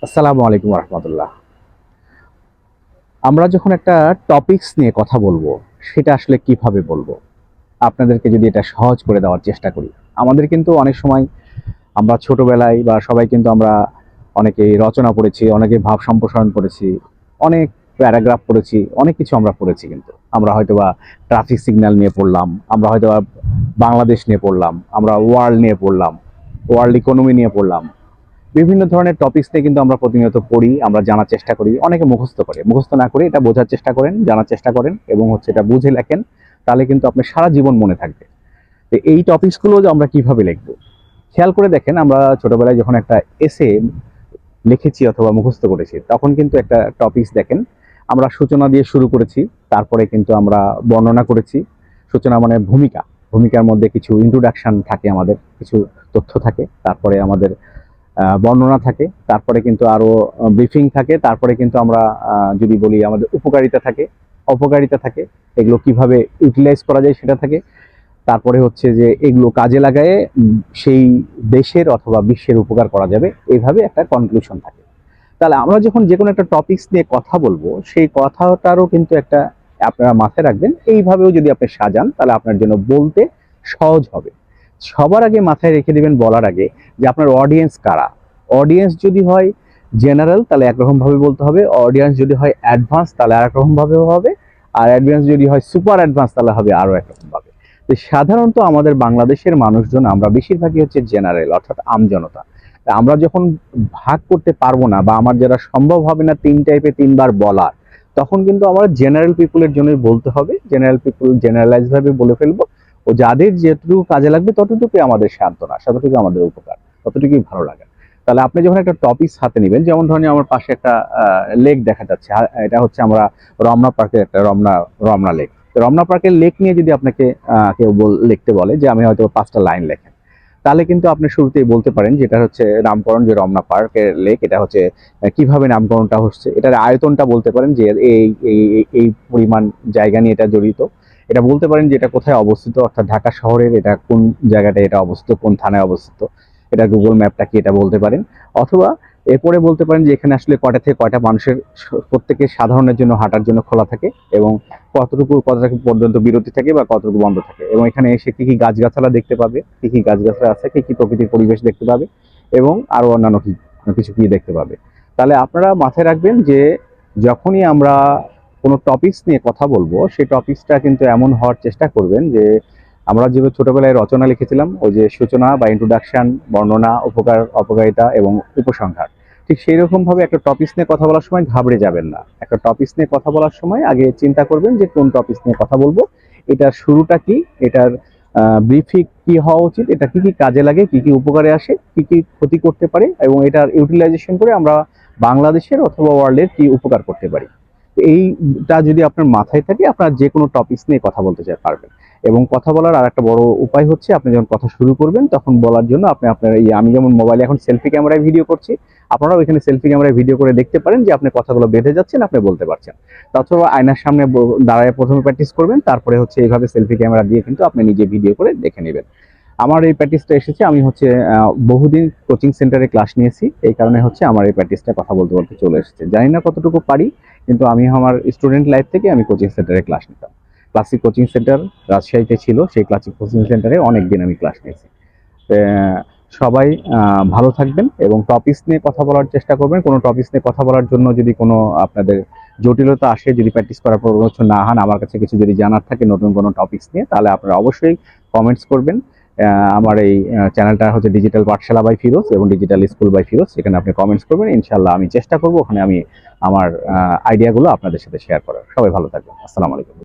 আসসালামু আলাইকুম রহমতুল্লাহ। আমরা যখন একটা টপিকস নিয়ে কথা বলবো, সেটা আসলে কিভাবে বলবো, আপনাদেরকে যদি এটা সহজ করে দেওয়ার চেষ্টা করি। আমাদের কিন্তু অনেক সময় আমরা ছোটবেলায় বা সবাই কিন্তু আমরা অনেকেই রচনা পড়েছি, অনেকে ভাব সম্প্রসারণ পড়েছি, অনেক প্যারাগ্রাফ পড়েছি, অনেক কিছু আমরা পড়েছি। কিন্তু আমরা হয়তোবা ট্রাফিক সিগন্যাল নিয়ে পড়লাম, আমরা হয়তোবা বাংলাদেশ নিয়ে পড়লাম, আমরা ওয়ার্ল্ড নিয়ে পড়লাম, ওয়ার্ল্ড ইকোনমি নিয়ে পড়লাম। বিভিন্ন ধরনের টপিকস নিয়ে কিন্তু আমরা প্রতিনিয়ত পড়ি, আমরা জানার চেষ্টা করি, অনেকে মুখস্থ করে, মুখস্থ না করে এটা বোঝার চেষ্টা করেন, জানার চেষ্টা করেন এবং এটা বুঝে লেখেন। তাহলে কিন্তু আপনার সারা জীবন মনে থাকবে। তো এই টপিকসগুলো যে আমরা কিভাবে লিখবো, খেয়াল করে দেখেন। আমরা ছোটবেলায় যখন একটা এসে লিখেছি অথবা মুখস্থ করেছি, তখন কিন্তু একটা টপিকস দেখেন, আমরা সূচনা দিয়ে শুরু করেছি, তারপরে কিন্তু আমরা বর্ণনা করেছি। সূচনা মানে ভূমিকা, ভূমিকার মধ্যে কিছু ইন্ট্রোডাকশন থাকে, আমাদের কিছু তথ্য থাকে, তারপরে আমাদের বর্ণনা থাকে, তারপরে কিন্তু আরো ব্রিফিং থাকে, তারপরে কিন্তু আমরা যদি বলি আমাদের উপকারিতা থাকে, অপকারিতা থাকে, এগুলো কিভাবে ইউটিলাইজ করা যায় সেটা থাকে। তারপরে হচ্ছে যে এগুলো কাজে লাগায়ে সেই দেশের অথবা বিশ্বের উপকার করা যাবে, এইভাবে একটা কনক্লুশন থাকে। তাহলে আমরা যখন যে কোনো একটা টপিকস নিয়ে কথা বলবো, সেই কথাটারও কিন্তু একটা আপনারা মাথায় রাখবেন। এইভাবেও যদি আপনি সাজান, তাহলে আপনার জন্য বলতে সহজ হবে। সবার আগে মাথায় রেখে দিবেন বলার আগে, যে আপনার অডিয়েন্স কারা। অডিয়েন্স যদি হয় জেনারেল, তাহলে একরকম ভাবে বলতে হবে। অডিয়েন্স যদি হয় অ্যাডভান্স, তাহলে আর একরকম ভাবে হবে। আর অ্যাডভান্স যদি হয় সুপার অ্যাডভান্স, তাহলে হবে আরো একরকম ভাবে। তো সাধারণত আমাদের বাংলাদেশের মানুষজন আমরা বেশিরভাগই হচ্ছে জেনারেল, অর্থাৎ আমজনতা। আমরা যখন ভাগ করতে পারবো না, বা আমার যারা সম্ভব হবে না তিন টাইপে তিনবার বলার, তখন কিন্তু আমরা জেনারেল পিপুলের জন্যই বলতে হবে। জেনারেল পিপুল জেনারেলাইজ ভাবে বলে ফেলবো, ও যাদের যেটুকু কাজে লাগবে ততটুকুই আমাদের সান্ত্বনা, ততটুকু আমাদের উপকার, ততটুকুই ভালো লাগে। তাহলে আপনি যখন একটা টপিক হাতে নেবেন, যেমন ধরেন আমার পাশে একটা লেক দেখা যাচ্ছে, এটা হচ্ছে আমরা রমনা পার্কের একটা রমনা রমনা লেক। রমনা পার্কের লেক নিয়ে যদি আপনাকে কেউ লিখতে বলে যে আমি হয়তো 5টা লাইন লেখেন, তাহলে কিন্তু আপনি শুরুতেই বলতে পারেন যেটা হচ্ছে নামকরণ, যে রমনা পার্কের লেক, এটা হচ্ছে কিভাবে নামকরণটা হচ্ছে, এটার আয়তনটা বলতে পারেন যে এই এই এই পরিমাণ জায়গা নিয়ে এটা জড়িত। এটা বলতে পারেন যে এটা কোথায় অবস্থিত, অর্থাৎ ঢাকা শহরের এটা কোন জায়গাটায় এটা অবস্থিত, কোন থানায় অবস্থিত, এটা গুগল ম্যাপটা কি এটা বলতে পারেন। অথবা এরপরে বলতে পারেন যে এখানে আসলে কয়টা থেকে কয়টা মানুষের প্রত্যেকের সাধারণের জন্য হাঁটার জন্য খোলা থাকে, এবং কতটুকু পর্যন্ত বিরতি থাকে বা কতটুকু বন্ধ থাকে, এবং এখানে এসে কি কি গাছগাছালা দেখতে পাবে, কি কি গাছগাছলা আছে, কি কি প্রকৃতির পরিবেশ দেখতে পাবে, এবং আরো অন্যান্য কিছু কি দেখতে পাবে। তাহলে আপনারা মাথায় রাখবেন যে যখনই আমরা কোনো টপিকস নিয়ে কথা বলবো, সেই টপিকসটা কিন্তু এমন হওয়ার চেষ্টা করবেন যে আমরা যেভাবে ছোটবেলায় রচনা লিখেছিলাম, ওই যে সূচনা বা ইন্ট্রোডাকশন, বর্ণনা, উপকার, অপকারিতা এবং উপসংহার, ঠিক সেই রকম ভাবে একটা টপিকস নিয়ে কথা বলার সময় ঘাবড়ে যাবেন না। একটা টপিকস নিয়ে কথা বলার সময় আগে চিন্তা করবেন যে কোন টপিকস নিয়ে কথা বলবো, এটার শুরুটা কি, এটার ব্রিফিং কি হওয়া উচিত, এটা কি কি কাজে লাগে, কি কি উপকারে আসে, কি কি ক্ষতি করতে পারে, এবং এটার ইউটিলাইজেশন করে আমরা বাংলাদেশের অথবা ওয়ার্ল্ডের কি উপকার করতে পারি। এইটা যদি আপনার মাথায় থাকে, আপনার যে কোনো টপিকস নিয়ে কথা বলতে পারবেন। এবং কথা বলার আর একটা বড় উপায় হচ্ছে, আপনি যখন কথা শুরু করবেন তখন বলার জন্য আপনি আপনার এই, আমি যেমন মোবাইলে এখন সেলফি ক্যামেরায় ভিডিও করছি, আপনারাও এখানে সেলফি ক্যামেরায় ভিডিও করে দেখতে পারেন যে আপনি কথাগুলো বেঁধে যাচ্ছেন, আপনি বলতে পারছেন। তাছাড়া আয়নার সামনে দাঁড়ায় প্রথমে প্র্যাকটিস করবেন, তারপরে হচ্ছে এইভাবে সেলফি ক্যামেরা দিয়ে কিন্তু আপনি নিজে ভিডিও করে দেখে নেবেন। আমার এই প্র্যাকটিসটা এসেছে, আমি হচ্ছে বহুদিন কোচিং সেন্টারে ক্লাস নিয়েছি, এই কারণে হচ্ছে আমার এই প্র্যাকটিসটা কথা বলতে বলতে চলে এসেছে। জানি না কতটুকু পারি, কিন্তু আমি আমার স্টুডেন্ট লাইফ থেকে আমি কোচিং সেন্টারে ক্লাস নিতাম। ক্লাসিক কোচিং সেন্টার রাজশাহীতে ছিল, সেই ক্লাসিক কোচিং সেন্টারে অনেকদিন আমি ক্লাস নিয়েছি। সবাই ভালো থাকবেন এবং টপিকস নিয়ে কথা বলার চেষ্টা করবেন। কোনো টপিকস নিয়ে কথা বলার জন্য যদি কোনো আপনাদের জটিলতা আসে, যদি প্র্যাকটিস করার পর কিছু না হন, আমার কাছে কিছু যদি জানার থাকে নতুন কোনো টপিকস নিয়ে, তাহলে আপনারা অবশ্যই কমেন্টস করবেন। আমার এই চ্যানেলটা হচ্ছে ডিজিটাল পাঠশালা বাই ফিরোজ এবং ডিজিটাল স্কুল বাই ফিরোজ, সেখানে আপনি কমেন্টস করবেন, ইনশাল্লাহ আমি চেষ্টা করবো ওখানে আমি আমার আইডিয়াগুলো আপনাদের সাথে শেয়ার করার। সবাই ভালো থাকবেন। আসসালামু আলাইকুম।